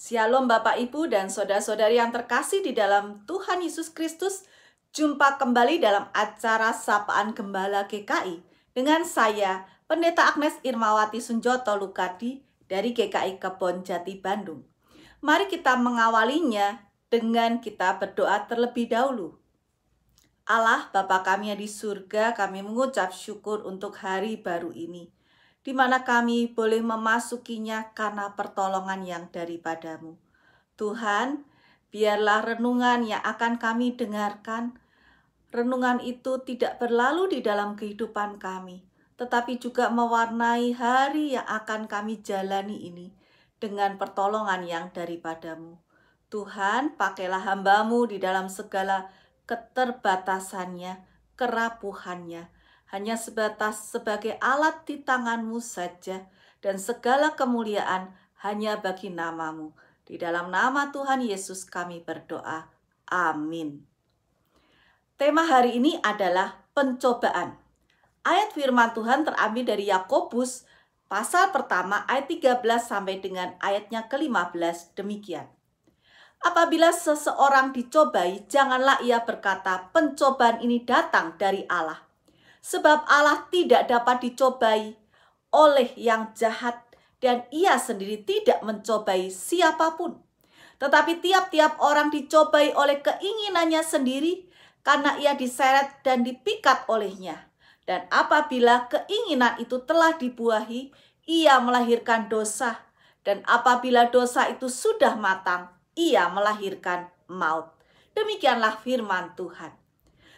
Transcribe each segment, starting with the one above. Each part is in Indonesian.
Shalom Bapak Ibu dan saudara-saudari yang terkasih di dalam Tuhan Yesus Kristus. Jumpa kembali dalam acara Sapaan Gembala GKI dengan saya, Pendeta Agnes Irmawati Sunjoto Lukadi dari GKI Kebon Jati Bandung. Mari kita mengawalinya dengan kita berdoa terlebih dahulu. Allah Bapa kami yang di surga, kami mengucap syukur untuk hari baru ini, di mana kami boleh memasukinya karena pertolongan yang daripadamu. Tuhan, biarlah renungan yang akan kami dengarkan, renungan itu tidak berlalu di dalam kehidupan kami, tetapi juga mewarnai hari yang akan kami jalani ini dengan pertolongan yang daripadamu. Tuhan, pakailah hamba-Mu di dalam segala keterbatasannya, kerapuhannya, hanya sebatas sebagai alat di tangan-Mu saja, dan segala kemuliaan hanya bagi nama-Mu. Di dalam nama Tuhan Yesus kami berdoa. Amin. Tema hari ini adalah pencobaan. Ayat firman Tuhan terambil dari Yakobus pasal pertama ayat 13 sampai dengan ayatnya ke-15 demikian. Apabila seseorang dicobai, janganlah ia berkata, pencobaan ini datang dari Allah. Sebab Allah tidak dapat dicobai oleh yang jahat, dan ia sendiri tidak mencobai siapapun. Tetapi tiap-tiap orang dicobai oleh keinginannya sendiri, karena ia diseret dan dipikat olehnya. Dan apabila keinginan itu telah dibuahi, ia melahirkan dosa. Dan apabila dosa itu sudah matang, ia melahirkan maut. Demikianlah firman Tuhan.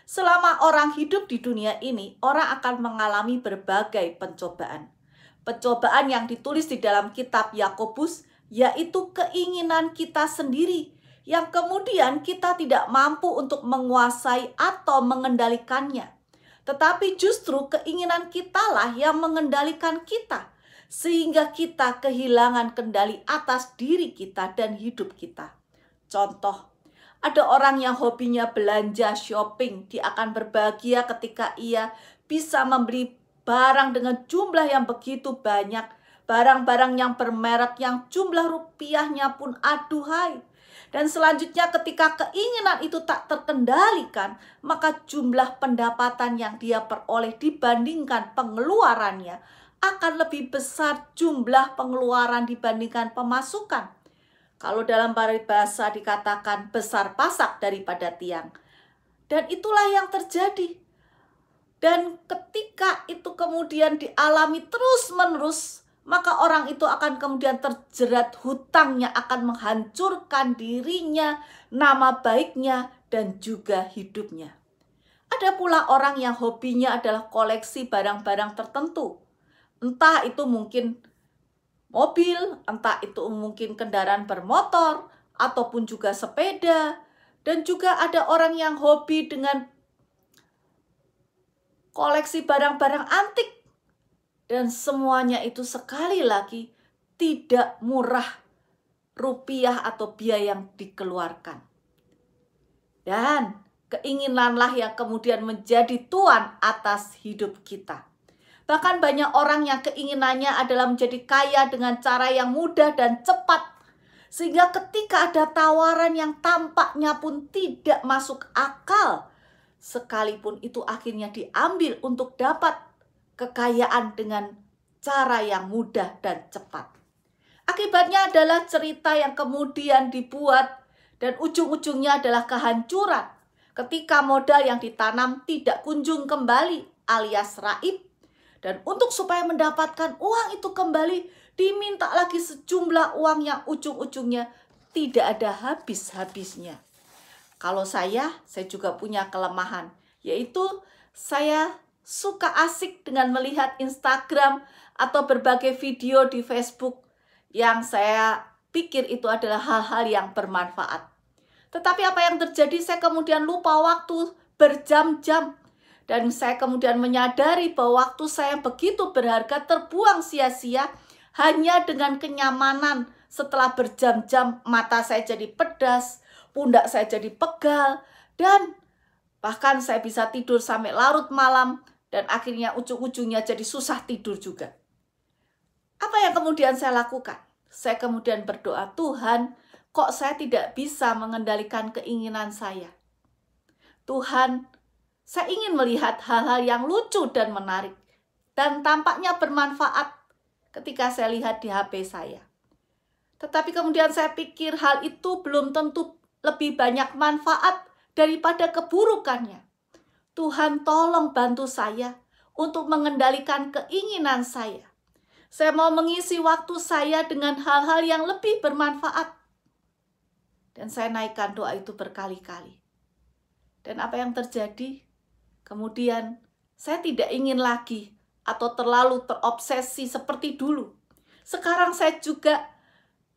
Selama orang hidup di dunia ini, orang akan mengalami berbagai pencobaan. Pencobaan yang ditulis di dalam kitab Yakobus, yaitu keinginan kita sendiri, yang kemudian kita tidak mampu untuk menguasai atau mengendalikannya. Tetapi justru keinginan kitalah yang mengendalikan kita, sehingga kita kehilangan kendali atas diri kita dan hidup kita. Contoh, ada orang yang hobinya belanja shopping, dia akan berbahagia ketika ia bisa membeli barang dengan jumlah yang begitu banyak, barang-barang yang bermerek yang jumlah rupiahnya pun aduhai. Dan selanjutnya ketika keinginan itu tak terkendalikan, maka jumlah pendapatan yang dia peroleh dibandingkan pengeluarannya akan lebih besar jumlah pengeluaran dibandingkan pemasukan. Kalau dalam bahasa dikatakan besar pasak daripada tiang. Dan itulah yang terjadi. Dan ketika itu kemudian dialami terus-menerus, maka orang itu akan kemudian terjerat hutangnya, akan menghancurkan dirinya, nama baiknya, dan juga hidupnya. Ada pula orang yang hobinya adalah koleksi barang-barang tertentu. Entah itu mungkin mobil, entah itu mungkin kendaraan bermotor, ataupun juga sepeda. Dan juga ada orang yang hobi dengan koleksi barang-barang antik. Dan semuanya itu sekali lagi tidak murah rupiah atau biaya yang dikeluarkan. Dan keinginanlah yang kemudian menjadi tuan atas hidup kita. Bahkan banyak orang yang keinginannya adalah menjadi kaya dengan cara yang mudah dan cepat. Sehingga ketika ada tawaran yang tampaknya pun tidak masuk akal, sekalipun itu akhirnya diambil untuk dapat kekayaan dengan cara yang mudah dan cepat. Akibatnya adalah cerita yang kemudian dibuat dan ujung-ujungnya adalah kehancuran. Ketika modal yang ditanam tidak kunjung kembali alias raib. Dan untuk supaya mendapatkan uang itu kembali, diminta lagi sejumlah uang yang ujung-ujungnya tidak ada habis-habisnya. Kalau saya juga punya kelemahan, yaitu saya suka asik dengan melihat Instagram atau berbagai video di Facebook yang saya pikir itu adalah hal-hal yang bermanfaat. Tetapi apa yang terjadi, saya kemudian lupa waktu berjam-jam. Dan saya kemudian menyadari bahwa waktu saya begitu berharga terbuang sia-sia hanya dengan kenyamanan. Setelah berjam-jam mata saya jadi pedas, pundak saya jadi pegal, dan bahkan saya bisa tidur sampai larut malam dan akhirnya ujung-ujungnya jadi susah tidur juga. Apa yang kemudian saya lakukan? saya kemudian berdoa, Tuhan, kok saya tidak bisa mengendalikan keinginan saya? Tuhan, saya ingin melihat hal-hal yang lucu dan menarik dan tampaknya bermanfaat ketika saya lihat di HP saya. Tetapi kemudian saya pikir hal itu belum tentu lebih banyak manfaat daripada keburukannya. Tuhan, tolong bantu saya untuk mengendalikan keinginan saya. Saya mau mengisi waktu saya dengan hal-hal yang lebih bermanfaat. Dan saya naikkan doa itu berkali-kali. Dan apa yang terjadi? Kemudian saya tidak ingin lagi atau terlalu terobsesi seperti dulu. Sekarang saya juga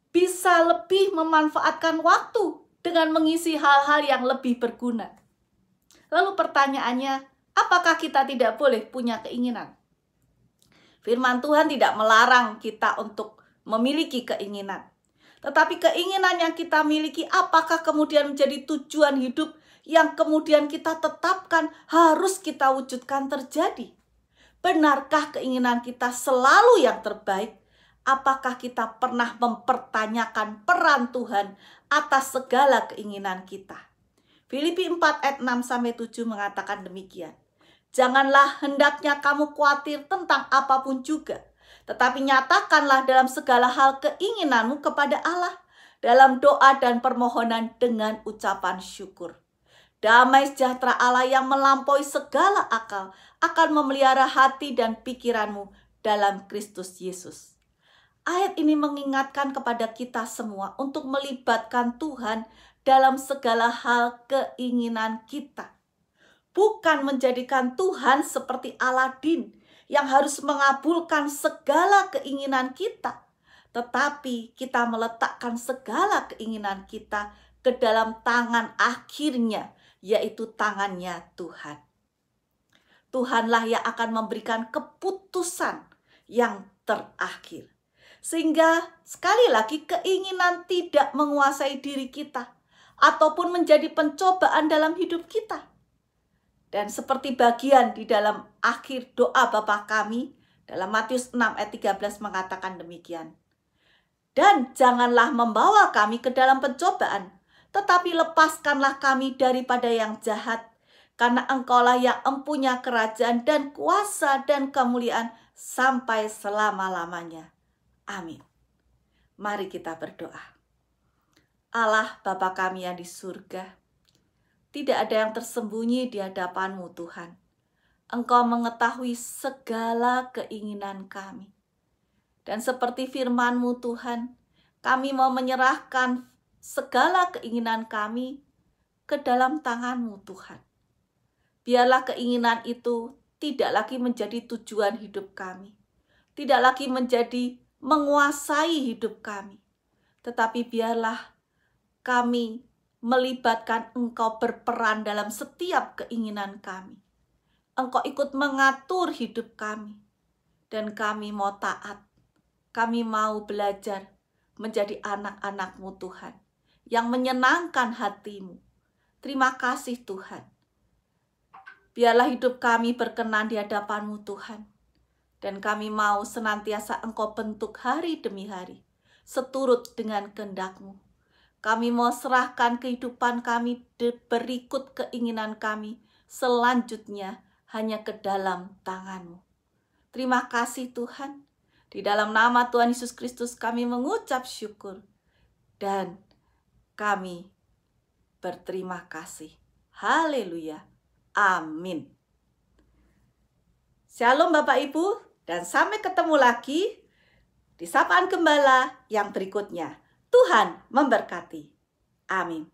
bisa lebih memanfaatkan waktu dengan mengisi hal-hal yang lebih berguna. Lalu pertanyaannya, apakah kita tidak boleh punya keinginan? Firman Tuhan tidak melarang kita untuk memiliki keinginan. Tetapi keinginan yang kita miliki apakah kemudian menjadi tujuan hidup yang kemudian kita tetapkan harus kita wujudkan terjadi? Benarkah keinginan kita selalu yang terbaik? Apakah kita pernah mempertanyakan peran Tuhan atas segala keinginan kita? Filipi 4 ayat 6-7 mengatakan demikian. Janganlah hendaknya kamu khawatir tentang apapun juga, tetapi nyatakanlah dalam segala hal keinginanmu kepada Allah, dalam doa dan permohonan dengan ucapan syukur. Damai sejahtera Allah yang melampaui segala akal akan memelihara hati dan pikiranmu dalam Kristus Yesus. Ayat ini mengingatkan kepada kita semua untuk melibatkan Tuhan dalam segala hal keinginan kita. Bukan menjadikan Tuhan seperti Aladin yang harus mengabulkan segala keinginan kita. Tetapi kita meletakkan segala keinginan kita ke dalam tangan akhirnya, yaitu tangannya Tuhan. Tuhanlah yang akan memberikan keputusan yang terakhir. Sehingga sekali lagi keinginan tidak menguasai diri kita ataupun menjadi pencobaan dalam hidup kita. Dan seperti bagian di dalam akhir doa Bapa kami dalam Matius 6 ayat 13 mengatakan demikian. Dan janganlah membawa kami ke dalam pencobaan, tetapi lepaskanlah kami daripada yang jahat, karena Engkaulah yang empunya kerajaan dan kuasa dan kemuliaan sampai selama-lamanya. Amin. Mari kita berdoa. Allah Bapa kami yang di surga, tidak ada yang tersembunyi di hadapan-Mu Tuhan. Engkau mengetahui segala keinginan kami. Dan seperti firman-Mu Tuhan, kami mau menyerahkan segala keinginan kami ke dalam tangan-Mu Tuhan. Biarlah keinginan itu tidak lagi menjadi tujuan hidup kami. Tidak lagi menjadi menguasai hidup kami. Tetapi biarlah kami melibatkan Engkau berperan dalam setiap keinginan kami. Engkau ikut mengatur hidup kami. Dan kami mau taat. Kami mau belajar menjadi anak-anak-Mu Tuhan. Yang menyenangkan hati-Mu. Terima kasih Tuhan. Biarlah hidup kami berkenan di hadapan-Mu Tuhan. Dan kami mau senantiasa Engkau bentuk hari demi hari. Seturut dengan kehendak-Mu. Kami mau serahkan kehidupan kami berikut keinginan kami selanjutnya hanya ke dalam tangan-Mu. Terima kasih Tuhan. Di dalam nama Tuhan Yesus Kristus kami mengucap syukur. Dan kami berterima kasih. Haleluya. Amin. Shalom Bapak Ibu, dan sampai ketemu lagi di Sapaan Gembala yang berikutnya. Tuhan memberkati. Amin.